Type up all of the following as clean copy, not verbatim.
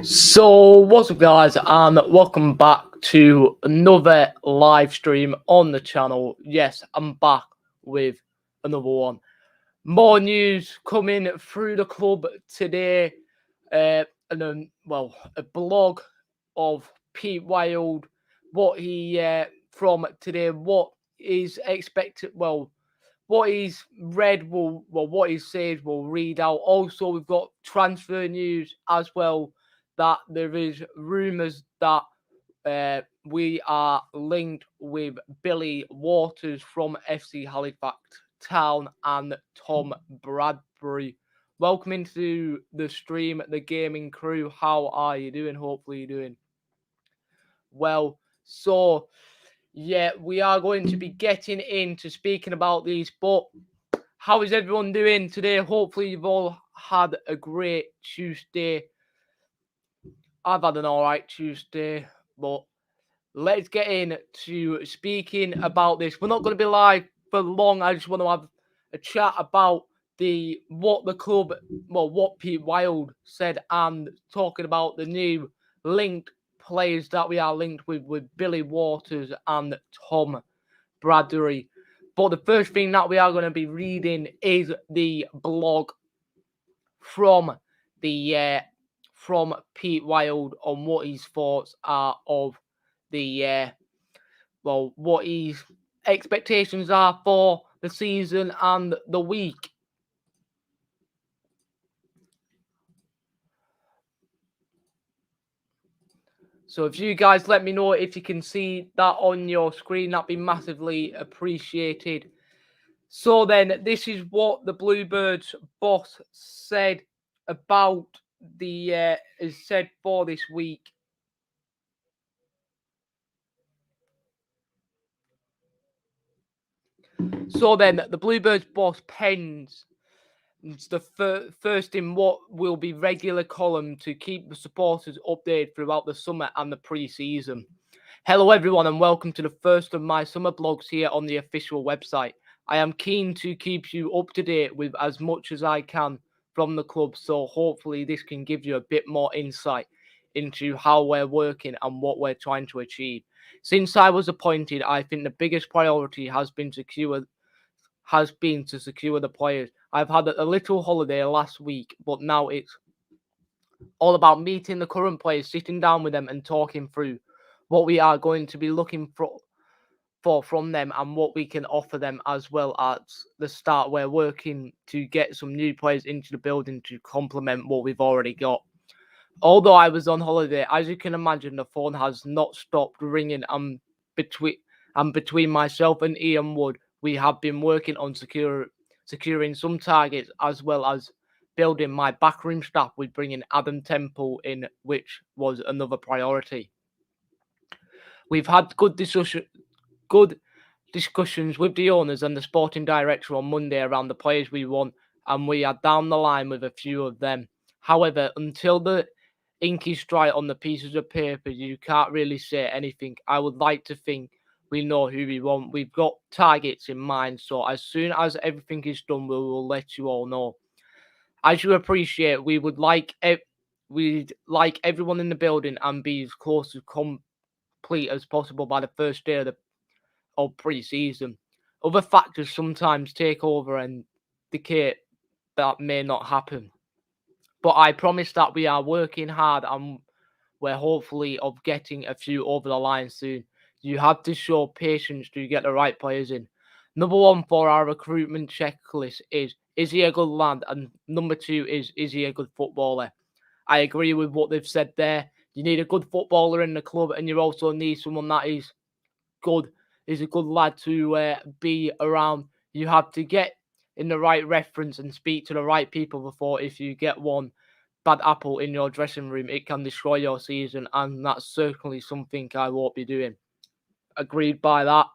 So, what's up, guys, and welcome back to another live stream on the channel. Yes, I'm back with another one. More news coming through the club today, and a blog of Pete Wild. What he from today, what is expected. What he's read what he said will read out. Also, we've got transfer news as well, that there is rumours that we are linked with Billy Waters from FC Halifax Town and Tom Bradbury. Welcome into the stream, the gaming crew. How are you doing? Hopefully you're doing well. So yeah, we are going to be getting into speaking about these, but how is everyone doing today? Hopefully you've all had a great Tuesday. I've had an alright Tuesday, but let's get into speaking about this. We're not going to be live for long. I just want to have a chat about what Pete Wild said, and talking about the new linked players that we are linked with Billy Waters and Tom Bradbury. But the first thing that we are going to be reading is the blog from Pete Wild on what his thoughts are of what his expectations are for the season and the week. So if you guys let me know if you can see that on your screen, that'd be massively appreciated. So then, this is what the Bluebirds boss said about is said for this week. So then, the Bluebirds boss pens the first in what will be regular column to keep the supporters updated throughout the summer and the pre-season. Hello everyone, and welcome to the first of my summer blogs here on the official website. I am keen to keep you up to date with as much as I can from the club, so hopefully this can give you a bit more insight into how we're working and what we're trying to achieve. Since I was appointed, I think the biggest priority has been to secure the players. I've had a little holiday last week, but now it's all about meeting the current players, sitting down with them and talking through what we are going to be looking for from them and what we can offer them, as well as the start. We're working to get some new players into the building to complement what we've already got. Although I was on holiday, as you can imagine, the phone has not stopped ringing, and between myself and Ian Wood, we have been working on securing some targets, as well as building my backroom staff with bringing Adam Temple in, which was another priority. We've had good discussions with the owners and the sporting director on Monday around the players we want, and we are down the line with a few of them. However, until the ink is dry on the pieces of paper, you can't really say anything. I would like to think we know who we want. We've got targets in mind, so as soon as everything is done, we will let you all know. As you appreciate, we'd like everyone in the building and be as close to complete as possible by the first day of pre-season. Other factors sometimes take over and dictate that may not happen. But I promise that we are working hard and we're hopefully of getting a few over the line soon. You have to show patience to get the right players in. Number one for our recruitment checklist is he a good lad? And number two is he a good footballer? I agree with what they've said there. You need a good footballer in the club, and you also need someone that is a good lad to be around. You have to get in the right reference and speak to the right people before, if you get one bad apple in your dressing room, it can destroy your season, and that's certainly something I won't be doing. Agreed by that.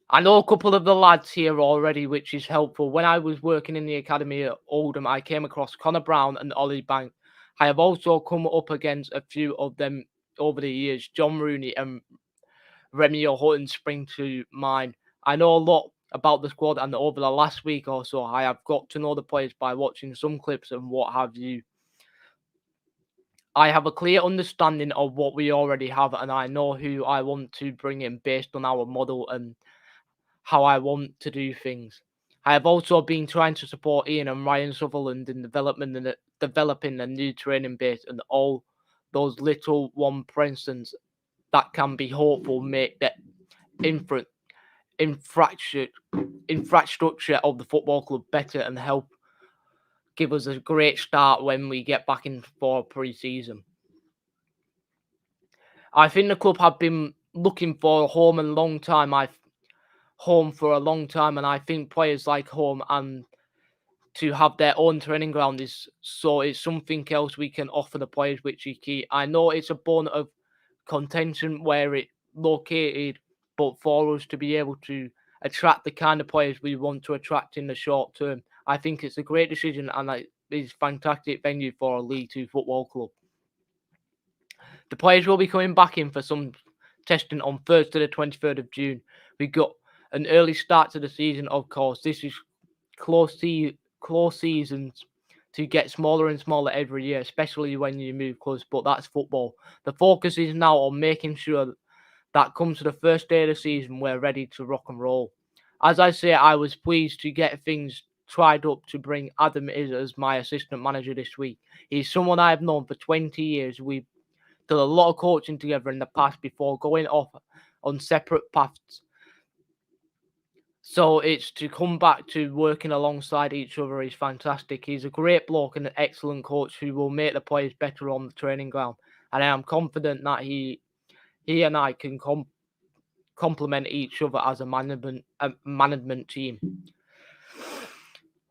I know a couple of the lads here already, which is helpful. When I was working in the academy at Oldham, I came across Connor Brown and Ollie Bank. I have also come up against a few of them over the years. John Rooney and Remy O'Hutton spring to mind. I know a lot about the squad, and over the last week or so, I have got to know the players by watching some clips and what have you. I have a clear understanding of what we already have, and I know who I want to bring in based on our model and how I want to do things. I have also been trying to support Ian and Ryan Sutherland in development and developing a new training base and all those little one presence that can be hopeful make the infra- infrastructure of the football club better and help give us a great start when we get back in for pre-season. I think the club have been looking for a home and long time. Home for a long time, and I think players like home and to have their own training ground is so it's something else we can offer the players, which is key. I know it's a bone of contention where it's located, but for us to be able to attract the kind of players we want to attract in the short term, I think it's a great decision and it's a fantastic venue for a League Two football club. The players will be coming back in for some testing on Thursday, the 23rd of June. We got an early start to the season, of course. This is close seasons to get smaller and smaller every year, especially when you move close. But that's football. The focus is now on making sure that comes to the first day of the season, we're ready to rock and roll. As I say, I was pleased to get things tried up to bring Adam Is as my assistant manager this week. He's someone I've known for 20 years. We've done a lot of coaching together in the past before going off on separate paths. So it's to come back to working alongside each other is fantastic. He's a great bloke and an excellent coach who will make the players better on the training ground. And I am confident that he and I can complement each other as a management team.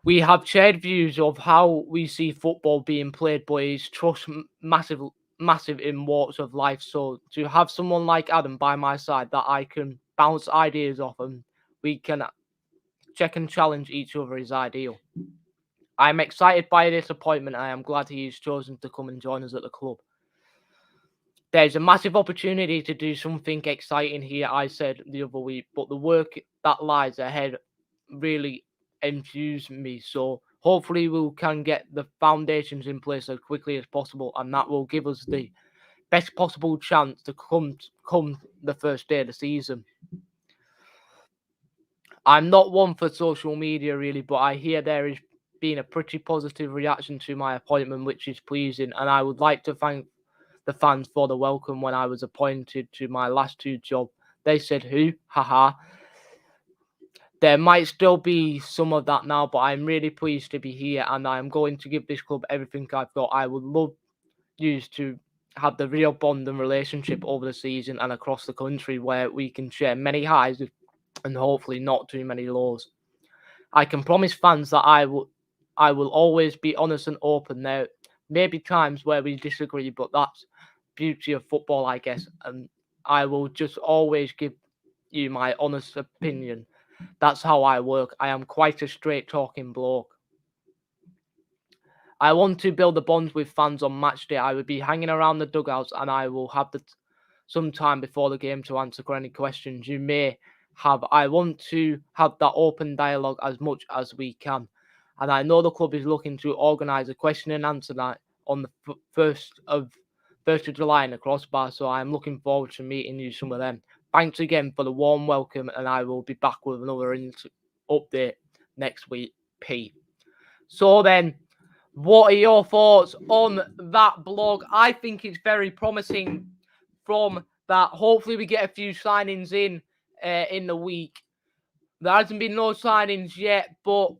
We have shared views of how we see football being played, but he's trust massive in walks of life. So to have someone like Adam by my side that I can bounce ideas off and we can check and challenge each other is ideal. I'm excited by this appointment and I am glad he's chosen to come and join us at the club. There's a massive opportunity to do something exciting here, I said the other week, but the work that lies ahead really enthused me. So hopefully we can get the foundations in place as quickly as possible, and that will give us the best possible chance to come the first day of the season. I'm not one for social media really, but I hear there is been a pretty positive reaction to my appointment, which is pleasing, and I would like to thank the fans for the welcome when I was appointed to my last two jobs. They said, "Who? Haha." There might still be some of that now, but I'm really pleased to be here and I'm going to give this club everything I've got. I would love you to have the real bond and relationship over the season and across the country where we can share many highs and hopefully not too many lows. I can promise fans that I will always be honest and open. There may be times where we disagree, but that's beauty of football, I guess. And I will just always give you my honest opinion. That's how I work. I am quite a straight talking bloke. I want to build the bonds with fans on match day. I will be hanging around the dugouts and I will have some time before the game to answer any questions you may have. I want to have that open dialogue as much as we can. And I know the club is looking to organise a question and answer night on the 1st of July in the Crossbar. So I'm looking forward to meeting you some of them. Thanks again for the warm welcome, and I will be back with another update next week. Pete. So then, what are your thoughts on that blog? I think it's very promising from that. Hopefully we get a few signings in the week. There hasn't been no signings yet, but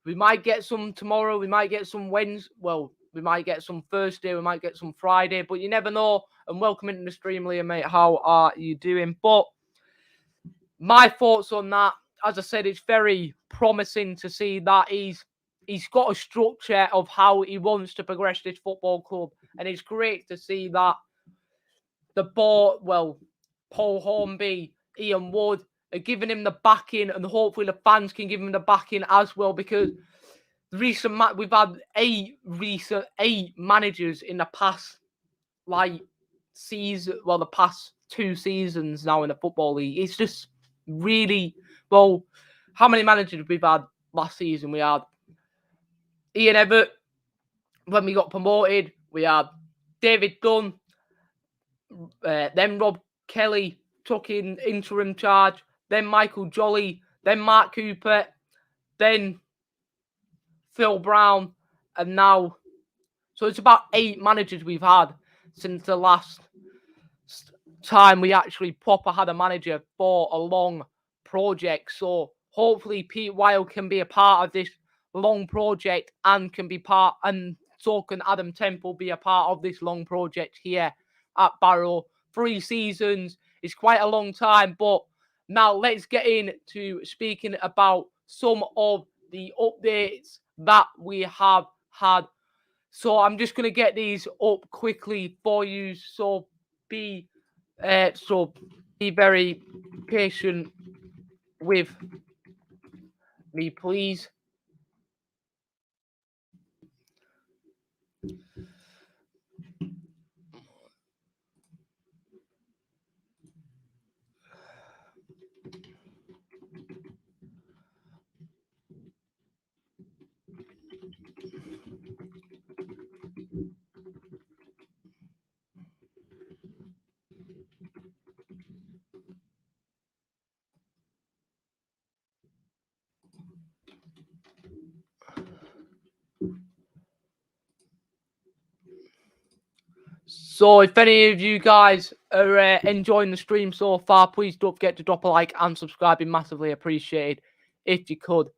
we might get some tomorrow. We might get some Wednesday. Well, we might get some Thursday. We might get some Friday, but you never know. And welcome into the stream, Liam, mate. How are you doing? But my thoughts on that, as I said, it's very promising to see that he's got a structure of how he wants to progress this football club. And it's great to see that the board, well, Paul Hornby, Ian Wood are giving him the backing, and hopefully the fans can give him the backing as well, because we've had eight managers in the past the past 2 seasons now in the Football League. It's just really, well, how many managers we've had last season? We had Ian Evatt when we got promoted. We had David Dunn, then Rob Kelly took in interim charge, then Michael Jolly, then Mark Cooper, then Phil Brown, and now, so it's about 8 managers we've had since the last time we actually proper had a manager for a long project. So hopefully Pete Weil can be a part of this long project and can be part, and so can Adam Temple be a part of this long project here at Barrow. 3 seasons is quite a long time, but now let's get into speaking about some of the updates that we have had. So I'm just going to get these up quickly for you. So be very patient with me, please. So if any of you guys are enjoying the stream so far, please don't forget to drop a like and subscribe. Be massively appreciated if you could.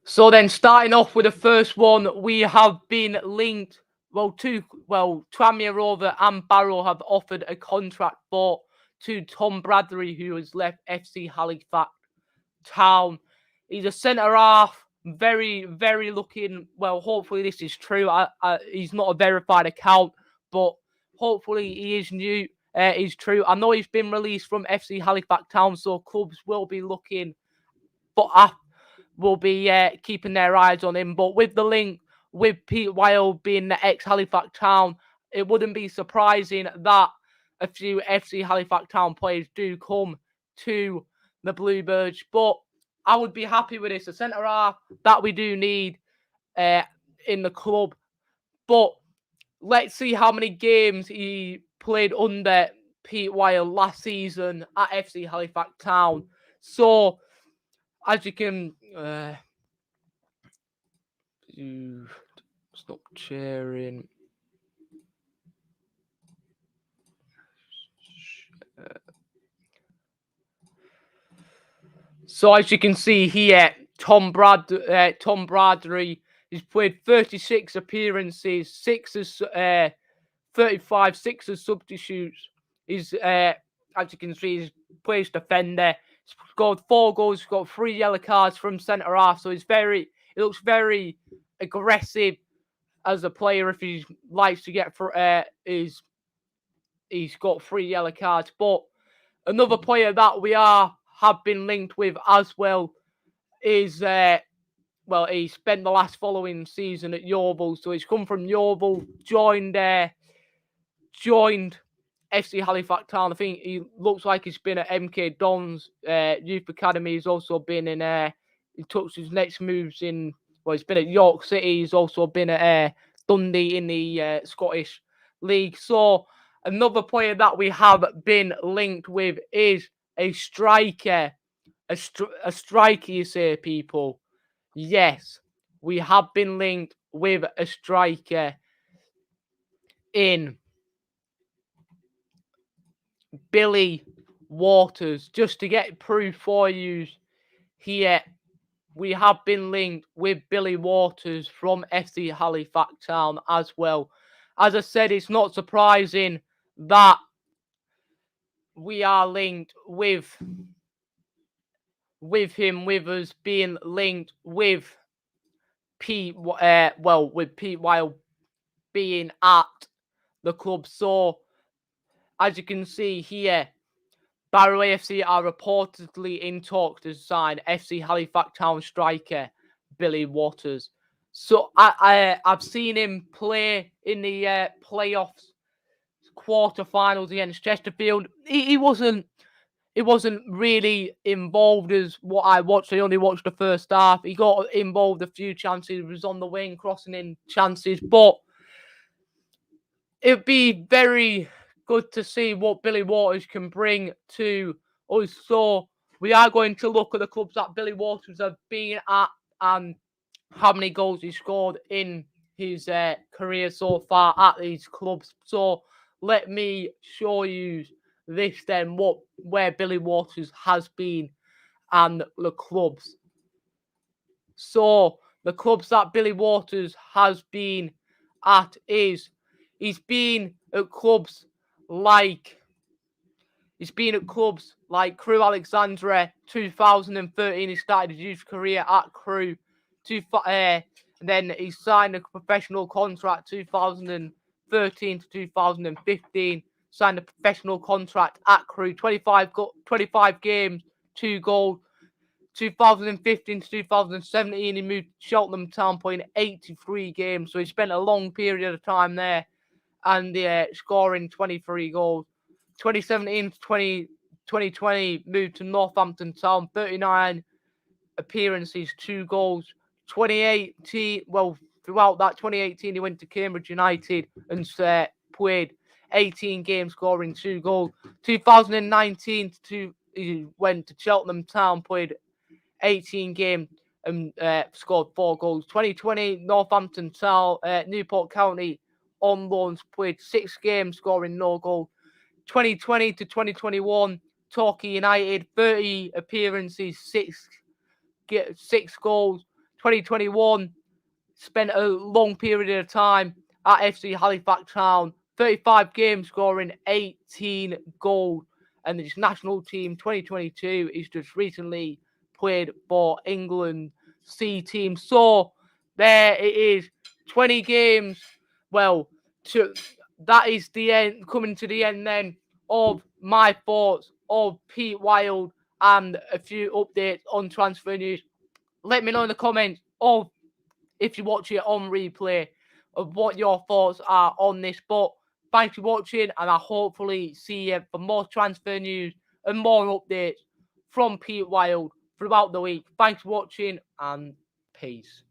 So then, starting off with the first one, we have been linked. Tranmere Rover and Barrow have offered a contract to Tom Bradley, who has left FC Halifax Town. He's a centre half, very, very looking. Well, hopefully this is true. He's not a verified account, but hopefully he is new. Is true. I know he's been released from FC Halifax Town, so clubs will be looking, but will be keeping their eyes on him. But with the link with Pete Weil being the ex-Halifax Town, it wouldn't be surprising that a few FC Halifax Town players do come to the Bluebirds. But I would be happy with this. A centre-half that we do need in the club. But let's see how many games he played under Pete Weil last season at FC Halifax Town. So, as you can... stop sharing. So as you can see here, Tom Bradley has played 36 appearances, 35, 6 as substitutes. He's as you can see, he's plays defender. He's scored 4 goals. He's got 3 yellow cards from centre half. So he looks very aggressive as a player. If he likes to get for he's got 3 yellow cards. But another player that we have been linked with as well is he spent the last following season at Yeovil, so he's come from Yeovil, joined FC Halifax Town. I think he looks like he's been at MK Dons Youth Academy. He's also been in he took his next moves in. Well, he's been at York City. He's also been at Dundee in the Scottish League. So another player that we have been linked with is a striker. A striker, you say, people? Yes, we have been linked with a striker in Billy Waters. Just to get proof for you here, we have been linked with Billy Waters from FC Halifax Town as well. As I said, it's not surprising that we are linked with him, with us being linked with Pete Wild being at the club. So as you can see here, Barrow AFC are reportedly in talks to sign FC Halifax Town striker Billy Waters. So I've seen him play in the playoffs, quarterfinals against Chesterfield. He wasn't really involved as what I watched. I only watched the first half. He got involved a few chances. He was on the wing, crossing in chances, but it'd be very good to see what Billy Waters can bring to us. So we are going to look at the clubs that Billy Waters have been at and how many goals he scored in his career so far at these clubs. So let me show you this then, where Billy Waters has been and the clubs. So the clubs that Billy Waters has been at is he's been at clubs like Crewe Alexandra. 2013 he started his youth career at Crewe. And then he signed a professional contract 2013 to 2015. Signed a professional contract at Crewe. 25 games, 2 goals. 2015 to 2017, he moved to Cheltenham Town, playing 83 games. So he spent a long period of time there and scoring 23 goals. 2017 to 2020, moved to Northampton Town, 39 appearances, 2 goals. 2018, throughout that 2018, he went to Cambridge United and played 18 games, scoring 2 goals. 2019 he went to Cheltenham Town, played 18 games and scored 4 goals. 2020, Northampton Town, Newport County on loans, played 6 games, scoring no goal. 2020 to 2021, Torquay United, 30 appearances, 6 goals. 2021, spent a long period of time at FC Halifax Town, 35 games, scoring 18 goals. And his national team, 2022, is just recently played for England C team. So there it is, 20 games. Well, that is the end, coming to the end then of my thoughts of Pete Wild and a few updates on transfer news. Let me know in the comments of, if you watch it on replay, of what your thoughts are on this. But thanks for watching, and I hopefully see you for more transfer news and more updates from Pete Wild throughout the week. Thanks for watching, and peace.